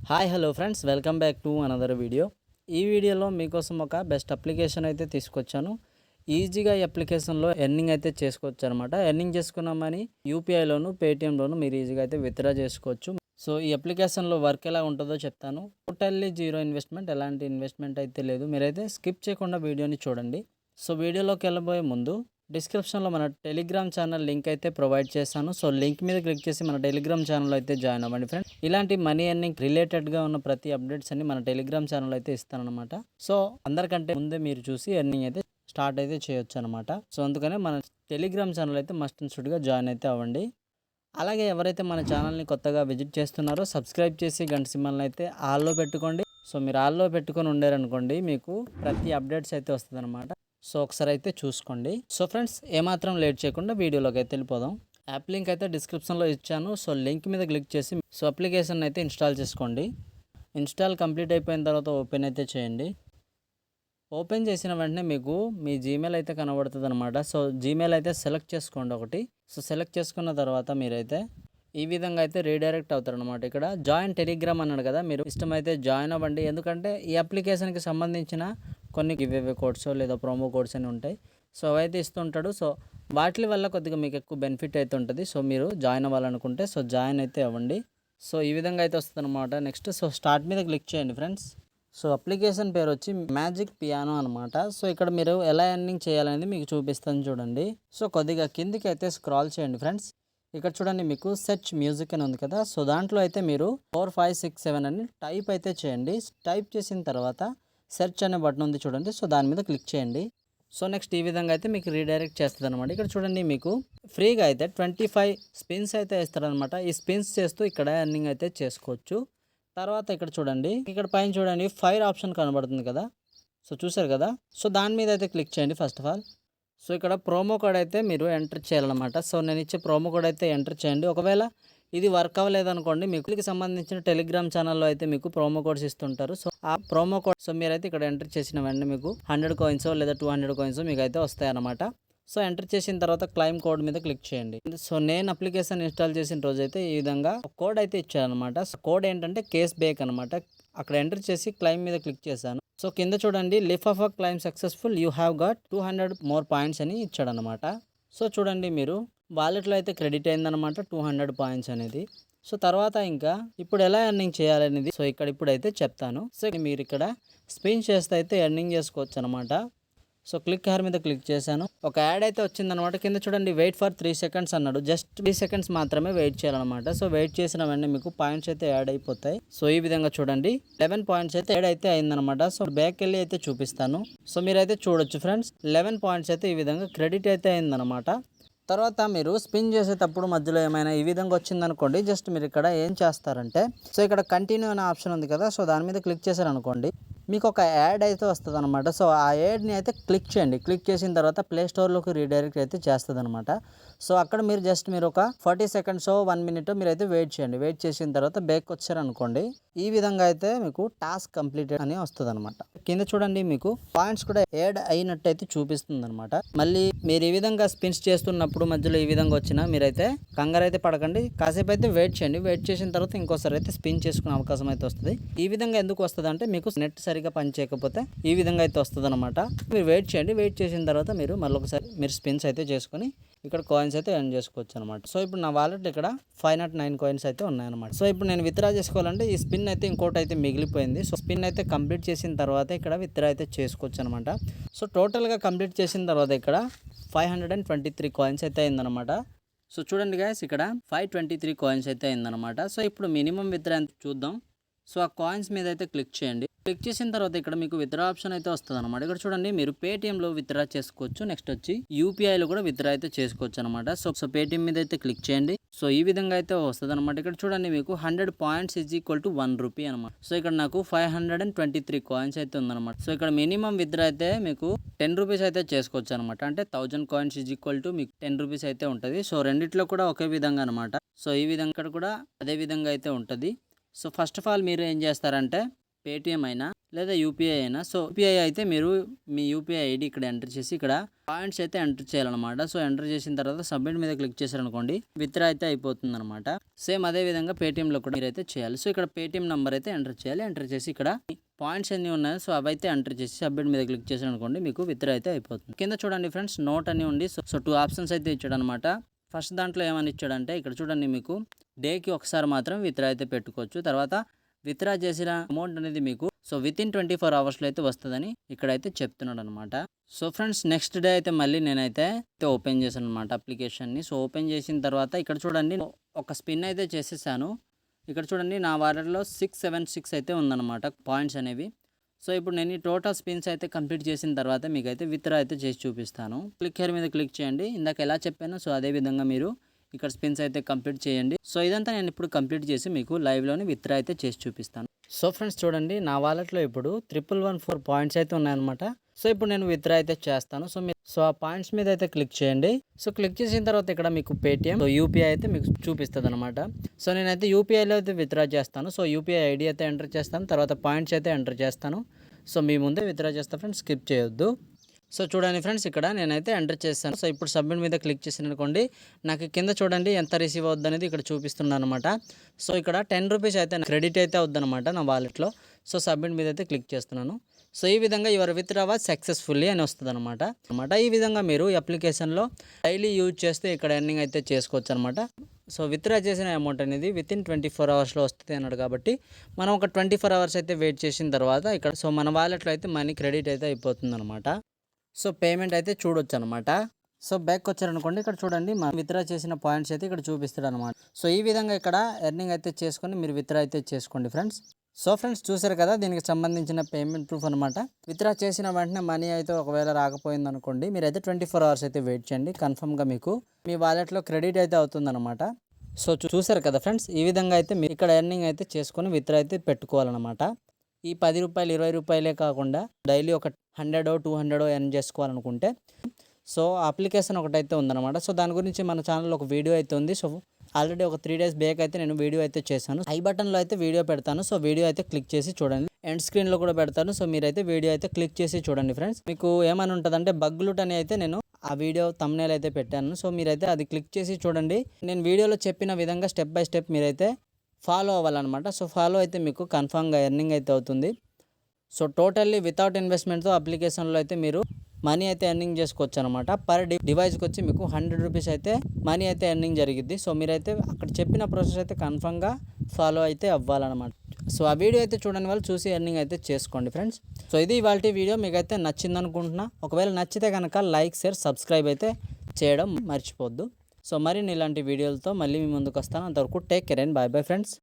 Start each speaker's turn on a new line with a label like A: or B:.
A: Hi hello friends, welcome back to another video. ఈ వీడియోలో మీకోసం ఒక బెస్ట్ అప్లికేషన్ అయితే తీసుకొచ్చాను. ఈజీగా ఈ అప్లికేషన్లో ఎర్నింగ్ అయితే చేసుకోవచ్చు అనమాట. ఎర్నింగ్ చేసుకున్నామని యూపీఐలోను పేటిఎంలోను మీరు ఈజీగా అయితే విత్డ్రా చేసుకోవచ్చు. సో ఈ అప్లికేషన్లో వర్క్ ఎలా ఉంటుందో చెప్తాను. టోటల్లీ జీరో ఇన్వెస్ట్మెంట్, ఎలాంటి ఇన్వెస్ట్మెంట్ అయితే లేదు. మీరైతే స్కిప్ చేయకుండా వీడియోని చూడండి. సో వీడియోలోకి వెళ్ళబోయే ముందు డిస్క్రిప్షన్లో మన టెలిగ్రామ్ ఛానల్ లింక్ అయితే ప్రొవైడ్ చేశాను. సో లింక్ మీద క్లిక్ చేసి మన టెలిగ్రామ్ ఛానల్ అయితే జాయిన్ అవ్వండి ఫ్రెండ్స్. ఇలాంటి మనీ ఎర్నింగ్ రిలేటెడ్గా ఉన్న ప్రతి అప్డేట్స్ అన్ని మన టెలిగ్రామ్ ఛానల్ అయితే ఇస్తానన్నమాట. సో అందరికంటే ముందే మీరు చూసి ఎర్నింగ్ అయితే స్టార్ట్ అయితే చేయొచ్చు అనమాట. సో అందుకనే మన టెలిగ్రామ్ ఛానల్ అయితే మస్ట్ అండ్ షుడ్గా జాయిన్ అయితే అవ్వండి. అలాగే ఎవరైతే మన ఛానల్ని కొత్తగా విజిట్ చేస్తున్నారో సబ్స్క్రైబ్ చేసి గంట సింబల్ని అయితే ఆల్లో పెట్టుకోండి. సో మీరు ఆల్లో పెట్టుకొని ఉండారనుకోండి, మీకు ప్రతి అప్డేట్స్ అయితే వస్తుంది అనమాట. సో ఒకసారి అయితే చూసుకోండి. సో ఫ్రెండ్స్, ఏమాత్రం లేట్ చేయకుండా వీడియోలోకి అయితే వెళ్ళిపోదాం. యాప్ లింక్ అయితే డిస్క్రిప్షన్లో ఇచ్చాను. సో లింక్ మీద క్లిక్ చేసి సో అప్లికేషన్ అయితే ఇన్స్టాల్ చేసుకోండి. ఇన్స్టాల్ కంప్లీట్ అయిపోయిన తర్వాత ఓపెన్ అయితే చేయండి. ఓపెన్ చేసిన వెంటనే మీకు మీ జీమెయిల్ అయితే కనబడుతుంది అనమాట. సో జీమెయిల్ అయితే సెలెక్ట్ చేసుకోండి ఒకటి. సో సెలెక్ట్ చేసుకున్న తర్వాత మీరైతే ఈ విధంగా అయితే రీడైరెక్ట్ అవుతారు అనమాట. ఇక్కడ జాయిన్ టెలిగ్రామ్ అన్నాడు కదా, మీరు ఇష్టమైతే జాయిన్ అవ్వండి. ఎందుకంటే ఈ అప్లికేషన్కి సంబంధించిన కొన్ని గివ్అవే కోడ్స్ లేదా ప్రోమో కోడ్స్ అని ఉంటాయి. సో అవైతే ఇస్తుంటాడు. సో వాటి వల్ల కొద్దిగా మీకు ఎక్కువ బెనిఫిట్ అయితే ఉంటుంది. సో మీరు జాయిన్ అవ్వాలనుకుంటే సో జాయిన్ అయితే అవ్వండి. సో ఈ విధంగా అయితే వస్తుంది అనమాట. నెక్స్ట్ సో స్టార్ట్ మీద క్లిక్ చేయండి ఫ్రెండ్స్. సో అప్లికేషన్ పేరు వచ్చి మ్యాజిక్ పియానో అనమాట. సో ఇక్కడ మీరు ఎలా ఎర్నింగ్ చేయాలనేది మీకు చూపిస్తాను చూడండి. సో కొద్దిగా కిందికి అయితే స్క్రాల్ చేయండి ఫ్రెండ్స్. ఇక్కడ చూడండి, మీకు సెర్చ్ మ్యూజిక్ అని ఉంది కదా. సో దాంట్లో అయితే మీరు 4567 అని టైప్ అయితే చేయండి. టైప్ చేసిన తర్వాత సెర్చ్ అనే బటన్ ఉంది చూడండి. సో దాని మీద క్లిక్ చేయండి. సో నెక్స్ట్ ఈ విధంగా అయితే మీకు రీడైరెక్ట్ చేస్తుంది అనమాట. ఇక్కడ చూడండి, మీకు ఫ్రీగా అయితే 25 స్పిన్స్ అయితే ఇస్తారనమాట. ఈ స్పిన్స్ చేస్తూ ఇక్కడ ఎర్నింగ్ అయితే చేసుకోవచ్చు. తర్వాత ఇక్కడ చూడండి, ఇక్కడ పైన చూడండి ఫైర్ ఆప్షన్ కనబడుతుంది కదా. సో చూసారు కదా. సో దాని మీద అయితే క్లిక్ చేయండి ఫస్ట్ ఆఫ్ ఆల్. సో ఇక్కడ ప్రోమో కోడ్ అయితే మీరు ఎంటర్ చేయాలన్నమాట. సో నేను ఇచ్చే ప్రోమో కోడ్ అయితే ఎంటర్ చేయండి. ఒకవేళ ఇది వర్క్ అవ్వలేదనుకోండి, మీకు సంబంధించిన టెలిగ్రామ్ ఛానల్లో అయితే మీకు ప్రోమో కోడ్స్ ఇస్తుంటారు. సో ఆ ప్రోమో కోడ్ సో మీరైతే ఇక్కడ ఎంటర్ చేసిన వెంటనే మీకు 100 కాయిన్స్ లేదా 200 కాయిన్స్ మీకు అయితే వస్తాయన్నమాట. సో ఎంటర్ చేసిన తర్వాత క్లైమ్ కోడ్ మీద క్లిక్ చేయండి. సో నేను అప్లికేషన్ ఇన్స్టాల్ చేసిన రోజు అయితే ఈ విధంగా కోడ్ అయితే ఇచ్చానమాట. సో కోడ్ ఏంటంటే కేస్ బేక్ అనమాట. అక్కడ ఎంటర్ చేసి క్లైమ్ మీద క్లిక్ చేశాను. సో కింద చూడండి, lift of a claim successful, you have got 200 more points అని ఇచ్చాడనమాట. సో చూడండి, మీరు వాలెట్లో అయితే క్రెడిట్ అయిందనమాట 200 పాయింట్స్ అనేది. సో తర్వాత ఇంకా ఇప్పుడు ఎలా ఎర్నింగ్ చేయాలనేది సో ఇక్కడ ఇప్పుడైతే చెప్తాను. సో మీరు ఇక్కడ స్పిన్ చేస్తే అయితే ఎర్నింగ్ చేసుకోవచ్చు అనమాట. సో క్లిక్ హార్ మీద క్లిక్ చేశాను. ఒక యాడ్ అయితే వచ్చిందనమాట. కింద చూడండి, వెయిట్ ఫర్ 3 seconds అన్నాడు. జస్ట్ 3 seconds మాత్రమే వెయిట్ చేయాలన్నమాట. సో వెయిట్ చేసిన వెంటనే మీకు పాయింట్స్ అయితే యాడ్ అయిపోతాయి. సో ఈ విధంగా చూడండి, 11 పాయింట్స్ అయితే యాడ్ అయితే అయిందనమాట. సో బ్యాక్ వెళ్ళి అయితే చూపిస్తాను. సో మీరైతే చూడొచ్చు ఫ్రెండ్స్, 11 పాయింట్స్ అయితే ఈ విధంగా క్రెడిట్ అయితే అయిందనమాట. తర్వాత మీరు స్పిన్ చేసేటప్పుడు మధ్యలో ఏమైనా ఈ విధంగా వచ్చిందనుకోండి, జస్ట్ మీరు ఇక్కడ ఏం చేస్తారంటే సో ఇక్కడ కంటిన్యూ అనే ఆప్షన్ ఉంది కదా. సో దాని మీద క్లిక్ చేశారనుకోండి, మీకు ఒక యాడ్ అయితే వస్తుంది అనమాట. సో ఆ యాడ్ని అయితే క్లిక్ చేయండి. క్లిక్ చేసిన తర్వాత ప్లే స్టోర్లోకి రీడైరెక్ట్ అయితే చేస్తుంది అనమాట. సో అక్కడ మీరు జస్ట్ మీరు ఒక 40 seconds 1 minute మీరు అయితే వెయిట్ చేయండి. వెయిట్ చేసిన తర్వాత బ్యాక్ వచ్చారనుకోండి, ఈ విధంగా అయితే మీకు టాస్క్ కంప్లీటెడ్ అని వస్తుంది అనమాట. కింద చూడండి, మీకు పాయింట్స్ కూడా యాడ్ అయినట్టు అయితే చూపిస్తుంది అనమాట. మళ్ళీ మీరు ఈ విధంగా స్పిన్స్ చేస్తున్నప్పుడు మధ్యలో ఈ విధంగా వచ్చినా మీరైతే కంగారు అయితే పడకండి. కాసేపు అయితే వెయిట్ చేయండి. వెయిట్ చేసిన తర్వాత ఇంకోసారి అయితే స్పిన్ చేసుకునే అవకాశం అయితే వస్తుంది. ఈ విధంగా ఎందుకు వస్తుంది అంటే, మీకు నెట్ సరిగా పని చేయకపోతే ఈ విధంగా అయితే వస్తుంది అనమాట. మీరు వెయిట్ చేయండి. వెయిట్ చేసిన తర్వాత మీరు మళ్ళీ ఒకసారి మీరు స్పిన్స్ అయితే చేసుకొని ఇక్కడ కాయిన్స్ అయితే ఎర్న్ చేసుకోవచ్చు అనమాట. సో ఇప్పుడు నా వాలెట్ ఇక్కడ 509 కాయిన్స్ అయితే ఉన్నాయన్నమాట. సో ఇప్పుడు నేను విత్డ్రా చేసుకోవాలంటే ఈ స్పిన్ అయితే ఇంకోటి అయితే మిగిలిపోయింది. సో స్పిన్ అయితే కంప్లీట్ చేసిన తర్వాత ఇక్కడ విత్డ్రా అయితే చేసుకోవచ్చు అనమాట. సో టోటల్గా కంప్లీట్ చేసిన తర్వాత ఇక్కడ 523 కాయిన్స్ అయితే అయిందనమాట. సో చూడండి గైస్, ఇక్కడ 523 కాయిన్స్ అయితే అయిందనమాట. సో ఇప్పుడు మినిమం విత్డ్రా ఎంత చూద్దాం. సో ఆ కాయిన్స్ మీద అయితే క్లిక్ చేయండి. క్లిక్ చేసిన తర్వాత ఇక్కడ మీకు విత్డ్రా ఆప్షన్ అయితే వస్తుంది అనమాట. ఇక్కడ చూడండి, మీరు పేటిఎంలో విత్డ్రా చేసుకోవచ్చు. నెక్స్ట్ వచ్చి యూపీఐలో కూడా విత్డ్రా అయితే చేసుకోవచ్చు అనమాట. సో పేటిఎం మీద అయితే క్లిక్ చేయండి. సో ఈ విధంగా అయితే వస్తుంది అనమాట. ఇక్కడ చూడండి, మీకు 100 points is equal to 1 rupee అనమాట. సో ఇక్కడ నాకు 523 కాయిన్స్ అయితే ఉందన్నమాట. సో ఇక్కడ మినిమం విత్డ్రా అయితే మీకు 10 రూపీస్ అయితే చేసుకోవచ్చు అనమాట. అంటే 1000 కాయిన్స్ ఈజ్ ఈక్వల్ టు మీకు 10 రూపీస్ అయితే ఉంటుంది. సో రెండిట్లో కూడా ఒకే విధంగా అనమాట. సో ఈ విధంగా కూడా అదే విధంగా అయితే ఉంటుంది. సో ఫస్ట్ ఆఫ్ ఆల్ మీరు ఏం చేస్తారంటే పేటిఎం అయినా లేదా యూపీఐ అయినా. సో యూపీఐ అయితే మీరు మీ యూపీఐ ఐడి ఇక్కడ ఎంటర్ చేసి ఇక్కడ పాయింట్స్ అయితే ఎంటర్ చేయాలన్నమాట. సో ఎంటర్ చేసిన తర్వాత సబ్మిట్ మీద క్లిక్ చేశారనుకోండి విత్డ్రా అయితే అయిపోతుంది అనమాట. సేమ్ అదే విధంగా పేటిఎంలో కూడా మీరైతే చేయాలి. సో ఇక్కడ పేటిఎం నెంబర్ అయితే ఎంటర్ చేయాలి. ఎంటర్ చేసి ఇక్కడ పాయింట్స్ ఎన్ని ఉన్నాయో సో అవైతే ఎంటర్ చేసి సబ్మిట్ మీద క్లిక్ చేశారనుకోండి మీకు విత్డ్రా అయితే అయిపోతుంది. కింద చూడండి ఫ్రెండ్స్ నోట్ అని ఉంది. సో 2 ఆప్షన్స్ అయితే ఇచ్చాడు అనమాట. ఫస్ట్ దాంట్లో ఏమని ఇచ్చాడంటే ఇక్కడ చూడండి మీకు డేకి ఒకసారి మాత్రం విత్డ్రా అయితే పెట్టుకోవచ్చు. తర్వాత విత్డ్రా చేసిన అమౌంట్ అనేది మీకు సో వితిన్ 24 అవర్స్లో అయితే వస్తుందని ఇక్కడైతే చెప్తున్నాడు అనమాట. సో ఫ్రెండ్స్ నెక్స్ట్ డే అయితే మళ్ళీ నేనైతే ఓపెన్ చేశాను అనమాట అప్లికేషన్ని. సో ఓపెన్ చేసిన తర్వాత ఇక్కడ చూడండి ఒక స్పిన్ అయితే చేసేసాను. ఇక్కడ చూడండి నా వాలెట్లో 676 అయితే ఉందన్నమాట పాయింట్స్ అనేవి. సో ఇప్పుడు నేను ఈ టోటల్ స్పిన్స్ అయితే కంప్లీట్ చేసిన తర్వాత మీకైతే విత్డ్రా అయితే చేసి చూపిస్తాను. క్లిక్ హియర్ మీద క్లిక్ చేయండి. ఇందాక ఎలా చెప్పానో సో అదే విధంగా మీరు ఇక్కడ స్పిన్స్ అయితే కంప్లీట్ చేయండి. సో ఇదంతా నేను ఇప్పుడు కంప్లీట్ చేసి మీకు లైవ్లోని విత్డ్రా అయితే చేసి చూపిస్తాను. సో ఫ్రెండ్స్ చూడండి నా వాలెట్లో ఇప్పుడు 1114 పాయింట్స్ అయితే ఉన్నాయన్నమాట. సో ఇప్పుడు నేను విత్డ్రా అయితే చేస్తాను. సో ఆ పాయింట్స్ మీద అయితే క్లిక్ చేయండి. సో క్లిక్ చేసిన తర్వాత ఇక్కడ మీకు పేటిఎం యూపీఐ అయితే మీకు చూపిస్తుంది అనమాట. సో నేనైతే యూపీఐలో అయితే విత్డ్రా చేస్తాను. సో యూపీఐ ఐడి అయితే ఎంటర్ చేస్తాను. తర్వాత పాయింట్స్ అయితే ఎంటర్ చేస్తాను. సో మీ ముందే విత్డ్రా చేస్తాను ఫ్రెండ్స్, స్కిప్ చేయొద్దు. సో చూడండి ఫ్రెండ్స్ ఇక్కడ నేనైతే ఎంటర్ చేస్తాను. సో ఇప్పుడు సబ్మిట్ మీద క్లిక్ చేసాను అనుకోండి నాకు కింద చూడండి ఎంత రిసీవ్ అవుద్ది అనేది ఇక్కడ చూపిస్తున్నాను అనమాట. సో ఇక్కడ 10 రూపీస్ అయితే క్రెడిట్ అయితే అవుద్దనమాట నా వాలెట్లో. సో సబ్మిట్ మీద అయితే క్లిక్ చేస్తున్నాను. సో ఈ విధంగా యువర్ విత్డ్రా సక్సెస్ఫుల్లీ అని వస్తుంది అనమాట. ఈ విధంగా మీరు అప్లికేషన్లో డైలీ యూజ్ చేస్తే ఇక్కడ ఎర్నింగ్ అయితే చేసుకోవచ్చు అనమాట. సో విత్డ్రా చేసిన అమౌంట్ అనేది వితిన్ 24 అవర్స్లో వస్తుంది అన్నాడు కాబట్టి మనం ఒక 24 అవర్స్ అయితే వెయిట్ చేసిన తర్వాత ఇక్కడ సో మన వాలెట్లో అయితే మనీ క్రెడిట్ అయితే అయిపోతుంది అనమాట. సో పేమెంట్ అయితే చూడొచ్చు అనమాట. సో బ్యాక్ వచ్చారనుకోండి ఇక్కడ చూడండి మనం విత్డ్రా చేసిన పాయింట్స్ అయితే ఇక్కడ చూపిస్తాడు అనమాట. సో ఈ విధంగా ఇక్కడ ఎర్నింగ్ అయితే చేసుకొని మీరు విత్డ్రా అయితే చేసుకోండి ఫ్రెండ్స్. సో ఫ్రెండ్స్ చూసారు కదా దీనికి సంబంధించిన పేమెంట్ ప్రూఫ్ అనమాట. విత్డ్రా చేసిన వెంటనే మనీ అయితే ఒకవేళ రాకపోయింది అనుకోండి మీరైతే 24 అవర్స్ అయితే వెయిట్ చేయండి. కన్ఫర్మ్గా మీకు మీ వాలెట్లో క్రెడిట్ అయితే అవుతుందన్నమాట. సో చూసారు కదా ఫ్రెండ్స్ ఈ విధంగా అయితే మీరు ఇక్కడ ఎర్నింగ్ అయితే చేసుకొని విత్డ్రా అయితే పెట్టుకోవాలన్నమాట. ఈ 10 రూపాయలు 20 రూపాయలే కాకుండా డైలీ ఒక 100 200 ఎర్న్ చేసుకోవాలనుకుంటే సో అప్లికేషన్ ఒకటైతే ఉందన్నమాట. సో దాని గురించి మన ఛానల్లో ఒక వీడియో అయితే ఉంది. సో ఆల్రెడీ ఒక 3 డేస్ బ్యాక్ అయితే నేను వీడియో అయితే చేశాను. ఐ బటన్లో అయితే వీడియో పెడతాను. సో వీడియో అయితే క్లిక్ చేసి చూడండి. ఎండ్ స్క్రీన్లో కూడా పెడతాను. సో మీరైతే వీడియో అయితే క్లిక్ చేసి చూడండి ఫ్రెండ్స్. మీకు ఏమని ఉంటుందంటే బగ్లుట్ అని అయితే నేను ఆ వీడియో థంబ్నెయిల్ అయితే పెట్టాను. సో మీరైతే అది క్లిక్ చేసి చూడండి. నేను వీడియోలో చెప్పిన విధంగా స్టెప్ బై స్టెప్ మీరైతే ఫాలో అవ్వాలన్నమాట. సో ఫాలో అయితే మీకు కన్ఫామ్గా ఎర్నింగ్ అయితే అవుతుంది. సో టోటల్లీ వితౌట్ ఇన్వెస్ట్మెంట్తో అప్లికేషన్లో అయితే మీరు మనీ అయితే ఎర్నింగ్ చేసుకోవచ్చు అనమాట. పర్ డివైస్కి వచ్చి మీకు 100 రూపీస్ అయితే మనీ అయితే ఎర్నింగ్ జరిగిద్ది. సో మీరైతే అక్కడ చెప్పిన ప్రాసెస్ అయితే కన్ఫామ్గా ఫాలో అయితే అవ్వాలన్నమాట. సో ఆ వీడియో అయితే చూడని వాళ్ళు చూసి ఎర్నింగ్ అయితే చేసుకోండి ఫ్రెండ్స్. సో ఇది ఇవాల్టి వీడియో మీకు అయితే నచ్చింది అనుకుంటున్నా. ఒకవేళ నచ్చితే కనుక లైక్ షేర్ సబ్స్క్రైబ్ అయితే చేయడం మర్చిపోద్దు. సో మరిన్ని ఇలాంటి వీడియోలతో మళ్ళీ మీ ముందుకు వస్తాను. అంతవరకు take care and bye bye friends.